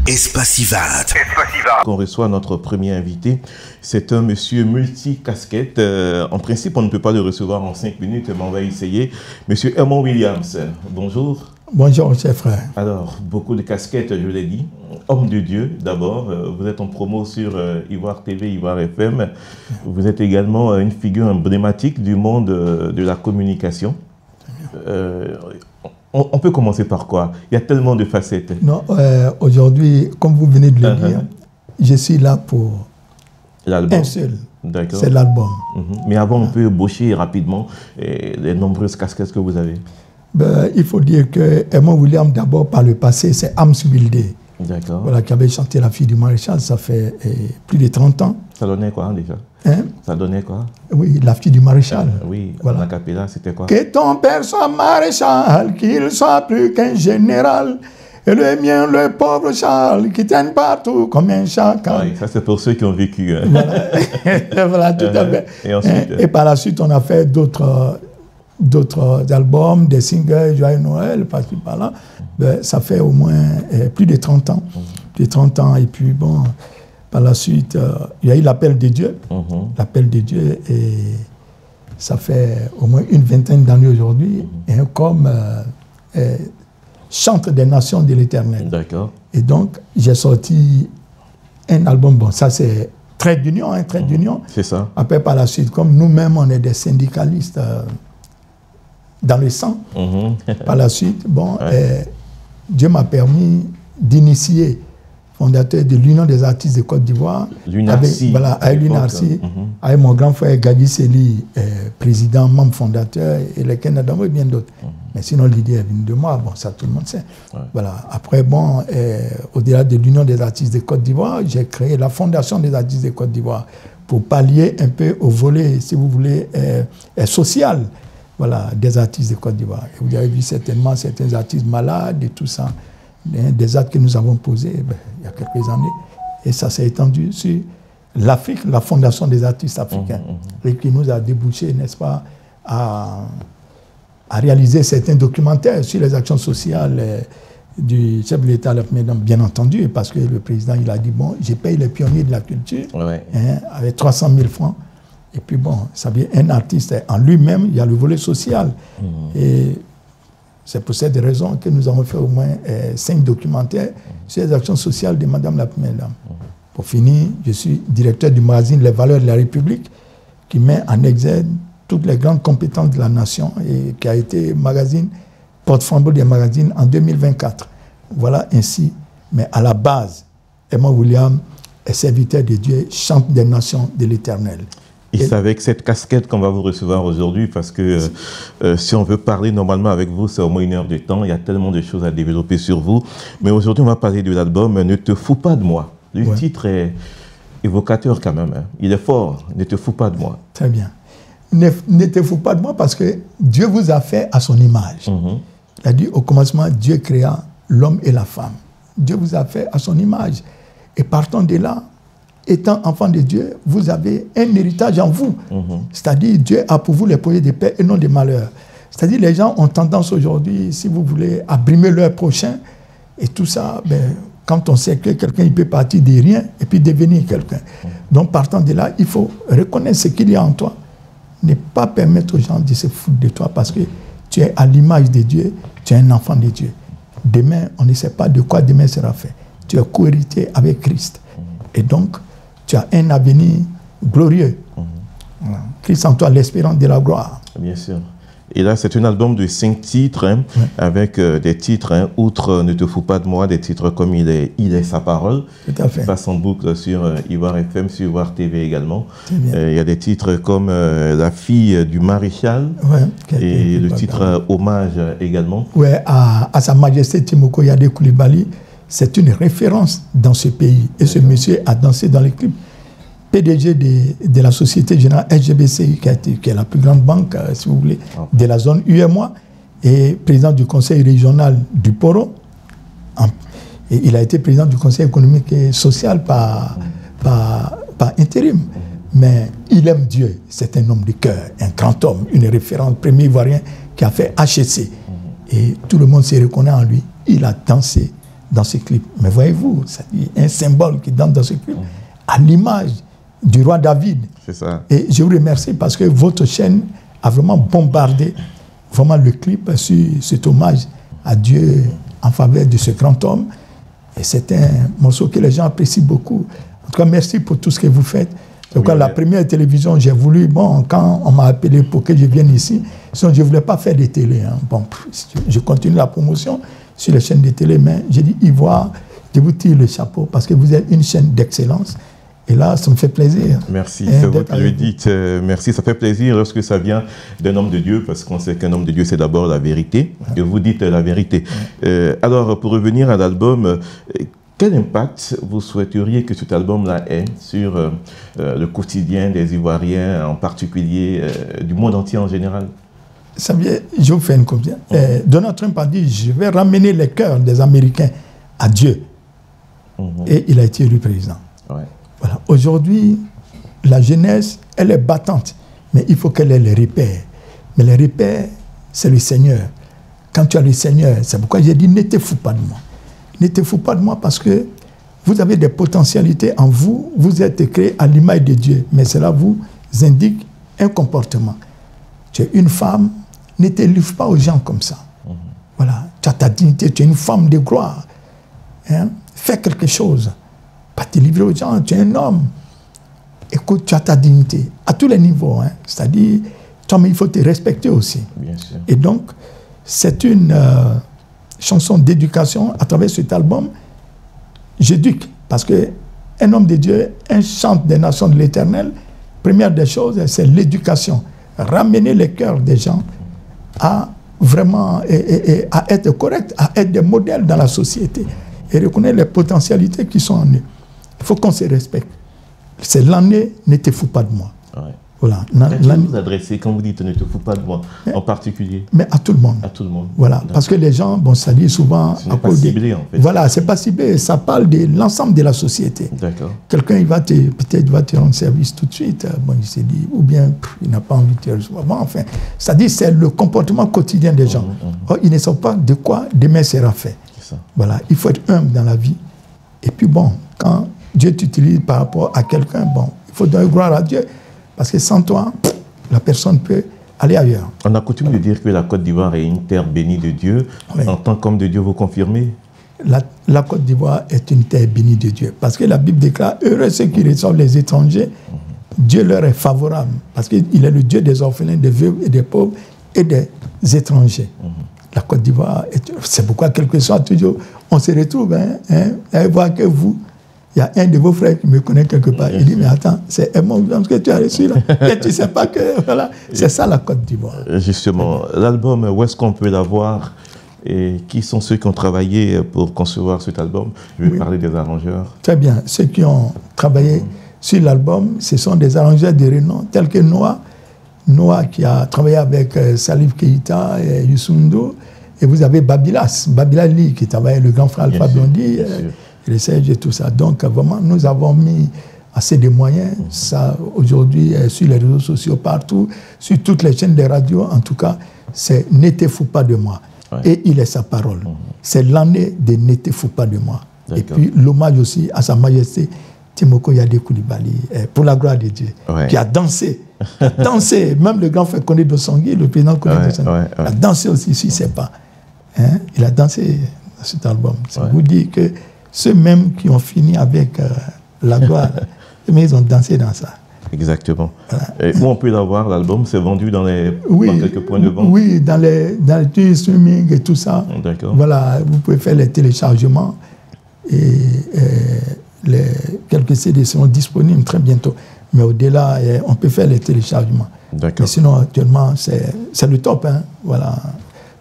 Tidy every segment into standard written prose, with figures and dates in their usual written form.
Espacivat. On reçoit notre premier invité. C'est un monsieur multi-casquette. En principe, on ne peut pas le recevoir en 5 minutes, mais on va essayer. Monsieur Edmond Williams, bonjour. Bonjour, cher frère. Alors, beaucoup de casquettes, je l'ai dit. Homme de Dieu, d'abord. Vous êtes en promo sur Ivoire TV, Ivoire FM. Vous êtes également une figure emblématique du monde de la communication. On peut commencer par quoi? Il y a tellement de facettes. Non, aujourd'hui, comme vous venez de le dire, je suis là pour un seul. C'est l'album. Mais avant, on peut ébaucher rapidement les nombreuses casquettes que vous avez. Il faut dire que Edmond Williams, d'abord, par le passé, c'est Ams Wildé. D'accord. Voilà, qui avait chanté La fille du maréchal, ça fait plus de 30 ans. Ça donnait quoi déjà? Ça donnait quoi? Oui, La fille du maréchal. Oui, voilà. La capella, c'était quoi? Que ton père soit maréchal, qu'il soit plus qu'un général, et le mien, le pauvre Charles, qui tienne partout comme un chacal. Oui, ça c'est pour ceux qui ont vécu. Voilà, voilà, tout à fait. Et ensuite, et par la suite, on a fait d'autres albums, des singles, Joyeux Noël, par-ci, par-là. Ça fait au moins plus de 30 ans. Plus de 30 ans, et puis bon... Par la suite, il y a eu l'appel de Dieu. L'appel de Dieu, et ça fait au moins une vingtaine d'années aujourd'hui, comme Chante des nations de l'Éternel. D'accord. Et donc, j'ai sorti un album. Bon, ça c'est Trait d'union, Trait d'union. C'est ça. Après, par la suite, comme nous-mêmes, on est des syndicalistes dans le sang. Par la suite, bon, Dieu m'a permis d'initier, fondateur de l'Union des artistes de Côte d'Ivoire, avec l'UNARCI, avec mon grand frère Gadi Seli, président, membre fondateur, et les Canadiens et bien d'autres. Mais sinon, l'idée est venue de moi, bon, ça tout le monde sait. Voilà. Après, bon, au-delà de l'Union des artistes de Côte d'Ivoire, j'ai créé la Fondation des artistes de Côte d'Ivoire pour pallier un peu au volet, si vous voulez, social, voilà, des artistes de Côte d'Ivoire. Et vous avez vu certainement certains artistes malades et tout ça. Des actes que nous avons posés il y a quelques années. Et ça s'est étendu sur l'Afrique, la Fondation des artistes africains, et qui nous a débouché, n'est-ce pas, à réaliser certains documentaires sur les actions sociales du chef de l'État, bien entendu, parce que le président, il a dit, bon, je paye les pionniers de la culture, avec 300 000 francs. Et puis bon, ça veut dire un artiste en lui-même, il y a le volet social. Et c'est pour cette raison que nous avons fait au moins 5 documentaires sur les actions sociales de Madame la Première Dame. Pour finir, je suis directeur du magazine Les Valeurs de la République, qui met en exergue toutes les grandes compétences de la nation et qui a été magazine, porte-flambeau des magazines en 2024. Voilà ainsi. Mais à la base, Edmond Williams est serviteur de Dieu, chante des nations de l'Éternel. Et c'est avec cette casquette qu'on va vous recevoir aujourd'hui, parce que si on veut parler normalement avec vous, c'est au moins 1 heure de temps. Il y a tellement de choses à développer sur vous. Mais aujourd'hui, on va parler de l'album « Ne te fous pas de moi ». Le titre est évocateur quand même. Il est fort. « Ne te fous pas de moi ». Très bien. Ne te fous pas de moi parce que Dieu vous a fait à son image. Il a dit au commencement, Dieu créa l'homme et la femme. Dieu vous a fait à son image. Et partant de là, étant enfant de Dieu, vous avez un héritage en vous. C'est-à-dire, Dieu a pour vous les projets de paix et non de malheur. C'est-à-dire, les gens ont tendance aujourd'hui, si vous voulez, à brimer leur prochain. Et tout ça, quand on sait que quelqu'un peut partir de rien et puis devenir quelqu'un. Donc, partant de là, il faut reconnaître ce qu'il y a en toi. Ne pas permettre aux gens de se foutre de toi parce que tu es à l'image de Dieu, tu es un enfant de Dieu. Demain, on ne sait pas de quoi demain sera fait. Tu es co-héritier avec Christ. Et donc, tu as un avenir glorieux. Christ en toi, l'espérance de la gloire. Bien sûr. Et là, c'est un album de 5 titres, avec des titres, outre « Ne te fous pas de moi », des titres comme « Il est sa parole ». Tout à fait. Qui passe en boucle sur Ivoire FM, sur Ivoire TV également. Il y a des titres comme « La fille du maréchal » et le titre « Hommage » également. Oui, à Sa Majesté Timoko Yade Koulibaly. C'est une référence dans ce pays. Et ce monsieur a dansé dans les clips. PDG de la Société Générale SGBCI, qui est la plus grande banque, si vous voulez, de la zone UEMOA, et président du conseil régional du Poro. Et il a été président du conseil économique et social par intérim. Mais il aime Dieu. C'est un homme de cœur, un grand homme, une référence, premier Ivoirien qui a fait HEC. Et tout le monde se reconnaît en lui. Il a dansé dans ce clip. Mais voyez-vous, c'est un symbole qui danse dans ce clip, à l'image du roi David. C'est ça. Et je vous remercie parce que votre chaîne a vraiment bombardé vraiment le clip sur cet hommage à Dieu en faveur de ce grand homme. Et c'est un morceau que les gens apprécient beaucoup. En tout cas, merci pour tout ce que vous faites. Donc, la première télévision, j'ai voulu, bon, quand on m'a appelé pour que je vienne ici, sinon je ne voulais pas faire de télé. Hein. Bon, je continue la promotion sur les chaînes de télé, mais j'ai dit, Ivoire, je vous tire le chapeau parce que vous êtes une chaîne d'excellence. Et là, ça me fait plaisir. Merci, c'est vous qui le dites. Merci, ça fait plaisir lorsque ça vient d'un homme de Dieu, parce qu'on sait qu'un homme de Dieu, c'est d'abord la vérité. Et vous dites la vérité. Alors, pour revenir à l'album, quel impact vous souhaiteriez que cet album-là ait sur le quotidien des Ivoiriens, en particulier du monde entier en général? Je vous fais une confiance. Donald Trump a dit, je vais ramener les cœurs des Américains à Dieu. Et il a été élu président. Ouais. Voilà. Aujourd'hui, la jeunesse, elle est battante, mais il faut qu'elle ait les repères. Mais les repères, c'est le Seigneur. Quand tu as le Seigneur, c'est pourquoi j'ai dit, ne te fous pas de moi. Ne te fous pas de moi parce que vous avez des potentialités en vous, vous êtes créé à l'image de Dieu, mais cela vous indique un comportement. Tu es une femme, ne te livre pas aux gens comme ça. Voilà, tu as ta dignité, tu es une femme de gloire. Hein? Fais quelque chose. Pas te livrer aux gens, tu es un homme. Écoute, tu as ta dignité à tous les niveaux. Hein? C'est-à-dire, toi-même, il faut te respecter aussi. Bien sûr. Et donc, c'est une chanson d'éducation à travers cet album. J'éduque, parce qu'un homme de Dieu, un chant des nations de l'Éternel, première des choses, c'est l'éducation. Ramener les cœurs des gens à vraiment à être corrects, à être des modèles dans la société et reconnaître les potentialités qui sont en eux. Il faut qu'on se respecte. C'est l'année, ne te fous pas de moi. Ouais. Voilà. Quand vous adressez, quand vous dites ne te fous pas de moi, en particulier? Mais à tout le monde. À tout le monde. Voilà. Parce que les gens, bon, ça dit souvent... Ce n'est pas ciblé, en fait. Voilà, c'est pas ciblé. Ça parle de l'ensemble de la société. D'accord. Quelqu'un, il va peut-être va te rendre service tout de suite. Bon, il s'est dit, ou bien il n'a pas envie de te recevoir. Bon, enfin, ça dit c'est le comportement quotidien des gens. Or, ils ne savent pas de quoi demain sera fait. Ça. Voilà. Il faut être humble dans la vie. Et puis bon, quand Dieu t'utilise par rapport à quelqu'un, bon, il faut donner gloire à Dieu. Parce que sans toi, la personne peut aller ailleurs. On a coutume de dire que la Côte d'Ivoire est une terre bénie de Dieu. Oui. En tant qu'homme de Dieu, vous confirmez? La Côte d'Ivoire est une terre bénie de Dieu. Parce que la Bible déclare, heureux ceux qui reçoivent les étrangers, Dieu leur est favorable. Parce qu'il est le Dieu des orphelins, des veuves et des pauvres et des étrangers. La Côte d'Ivoire, c'est pourquoi quel que soit toujours, on se retrouve, et voir que vous, il y a un de vos frères qui me connaît quelque part. Il dit, mais attends, c'est Edmond Williams que tu as reçu là. Et tu ne sais pas que, voilà, c'est ça la Côte d'Ivoire. Justement, l'album, où est-ce qu'on peut l'avoir? Et qui sont ceux qui ont travaillé pour concevoir cet album? Je vais parler des arrangeurs. Très bien. Ceux qui ont travaillé sur l'album, ce sont des arrangeurs de renom, tels que Noah. Noah qui a travaillé avec Salif Keïta et Youssou N'Dour. Et vous avez Babylas Lee qui travaille avec le grand frère Alpha Blondy. Les Serge et tout ça. Donc, vraiment, nous avons mis assez de moyens. Ça, aujourd'hui, sur les réseaux sociaux, partout, sur toutes les chaînes de radio, en tout cas, c'est « Ne te fous pas de moi ». Et il est sa parole. C'est l'année de « Ne te fous pas de moi ». Et puis, l'hommage aussi à Sa Majesté Timoko Yade Koulibaly, pour la gloire de Dieu, qui a dansé. Même le grand frère Kondé Dosangui, le président Kondé Dosangui, a dansé aussi sur ses pas. Hein? Il a dansé dans cet album. Ça vous dit que ceux-mêmes qui ont fini avec la gloire, mais ils ont dansé dans ça. Exactement. Voilà. Et où on peut l'avoir, l'album? C'est vendu dans quelques points de vente? Oui, dans les streaming et tout ça. D'accord. Voilà, vous pouvez faire les téléchargements et quelques CD seront disponibles très bientôt. Mais au-delà, on peut faire les téléchargements. D'accord. Mais sinon, actuellement, c'est le top. Hein. Voilà.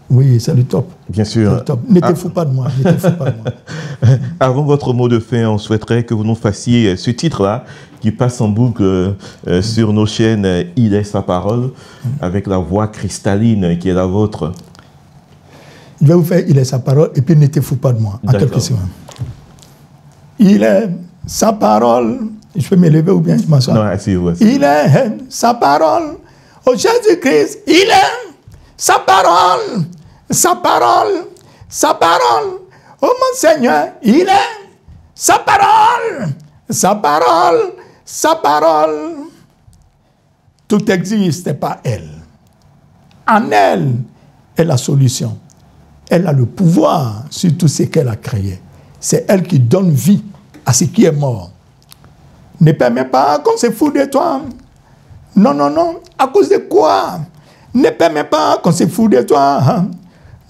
Oui, c'est le top. Bien sûr. Top. Ne te fous pas de moi. Ne te fous pas de moi. Avant votre mot de fin, on souhaiterait que vous nous fassiez ce titre-là qui passe en boucle sur nos chaînes « Il est sa parole » avec la voix cristalline qui est la vôtre. Je vais vous faire « Il est sa parole » et puis « Ne te fous pas de moi » en quelques secondes. Il est sa parole. Je peux me lever ou bien je m'assois? Non, asseyez-vous. Il est sa parole. Oh Jésus-Christ, il est sa parole. Sa parole. Sa parole. Oh mon Seigneur, il est sa parole, sa parole, sa parole. Tout existe par elle. En elle est la solution. Elle a le pouvoir sur tout ce qu'elle a créé. C'est elle qui donne vie à ce qui est mort. Ne permets pas qu'on se fout de toi. Non, non, non. À cause de quoi? Ne permets pas qu'on se fout de toi.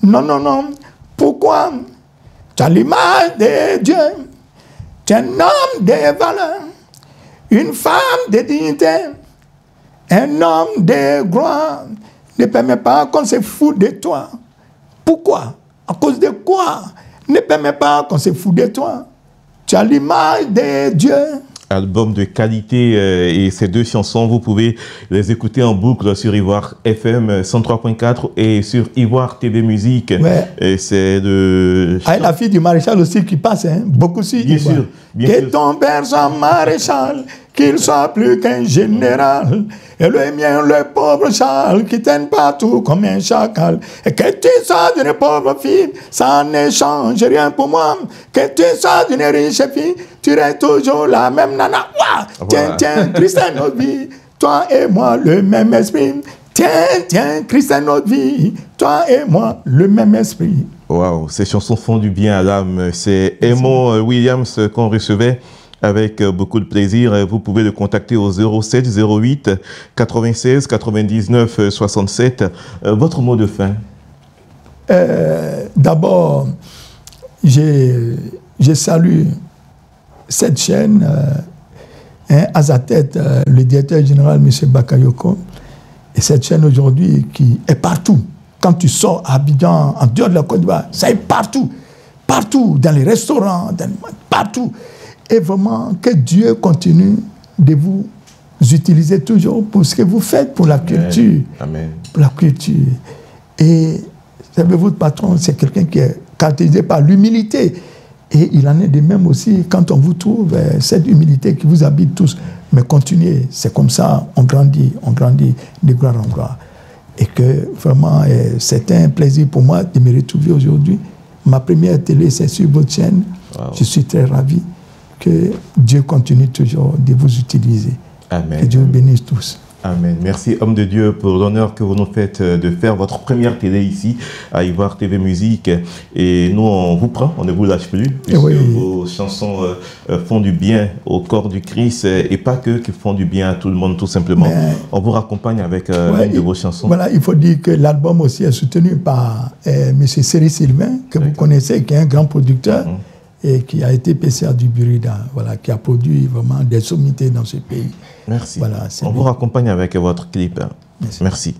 Non, non, non. Pourquoi? Tu as l'image de Dieu. Tu es un homme de valeur. Une femme de dignité. Un homme de gloire. Ne permets pas qu'on se fout de toi. Pourquoi? À cause de quoi? Ne permets pas qu'on se fout de toi. Tu as l'image de Dieu. Album de qualité et ces deux chansons, vous pouvez les écouter en boucle sur Ivoire FM 103.4 et sur Ivoire TV Musique. Ouais. Et c'est de... Ah, la fille du maréchal aussi qui passe, hein? Beaucoup sur Bien Ivoire. sûr, bien que sûr. ton père soit maréchal, qu'il soit plus qu'un général. Et le mien, le pauvre Charles, qui t'aime partout comme un chacal. Et que tu sois d'une pauvre fille, ça ne change rien pour moi. Que tu sois d'une riche fille, tu restes toujours la même nana. Ouah! Tiens, tiens, Christian notre vie, toi et moi le même esprit. Tiens, tiens, Christian notre vie, toi et moi le même esprit. Waouh, ces chansons font du bien à l'âme. C'est Emo Williams qu'on recevait avec beaucoup de plaisir. Vous pouvez le contacter au 07 08 96 99 67. Votre mot de fin? D'abord, je salue cette chaîne, à sa tête, le directeur général, M. Bakayoko. Et cette chaîne aujourd'hui qui est partout. Quand tu sors à Abidjan, en dehors de la Côte d'Ivoire, ça est partout. Partout, dans les restaurants, partout. Et vraiment, que Dieu continue de vous utiliser toujours pour ce que vous faites pour la culture. Amen. Pour la culture. Et, savez-vous, le patron, c'est quelqu'un qui est caractérisé par l'humilité. Et il en est de même aussi quand on vous trouve, cette humilité qui vous habite tous. Mais continuez, c'est comme ça, on grandit de gloire en gloire. Et que vraiment, c'est un plaisir pour moi de me retrouver aujourd'hui. Ma première télé, c'est sur votre chaîne. Wow. Je suis très ravi. Que Dieu continue toujours de vous utiliser. Amen. Que Dieu vous bénisse tous. Amen. Merci, homme de Dieu, pour l'honneur que vous nous faites de faire votre première télé ici, à Ivoire TV Musique. Et nous, on vous prend, on ne vous lâche plus, puisque vos chansons font du bien au corps du Christ, et pas que qui font du bien à tout le monde, tout simplement. Mais, on vous raccompagne avec l'une de vos chansons. Voilà, il faut dire que l'album aussi est soutenu par M. Seri Sylvain, que vous connaissez, qui est un grand producteur. Et qui a été PCA du Burida, voilà, qui a produit vraiment des sommités dans ce pays. Merci. Voilà, on vous raccompagne avec votre clip. Merci. Merci.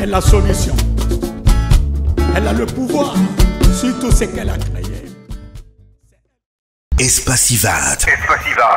La solution. Elle a le pouvoir sur tout ce qu'elle a créé. Espacivat.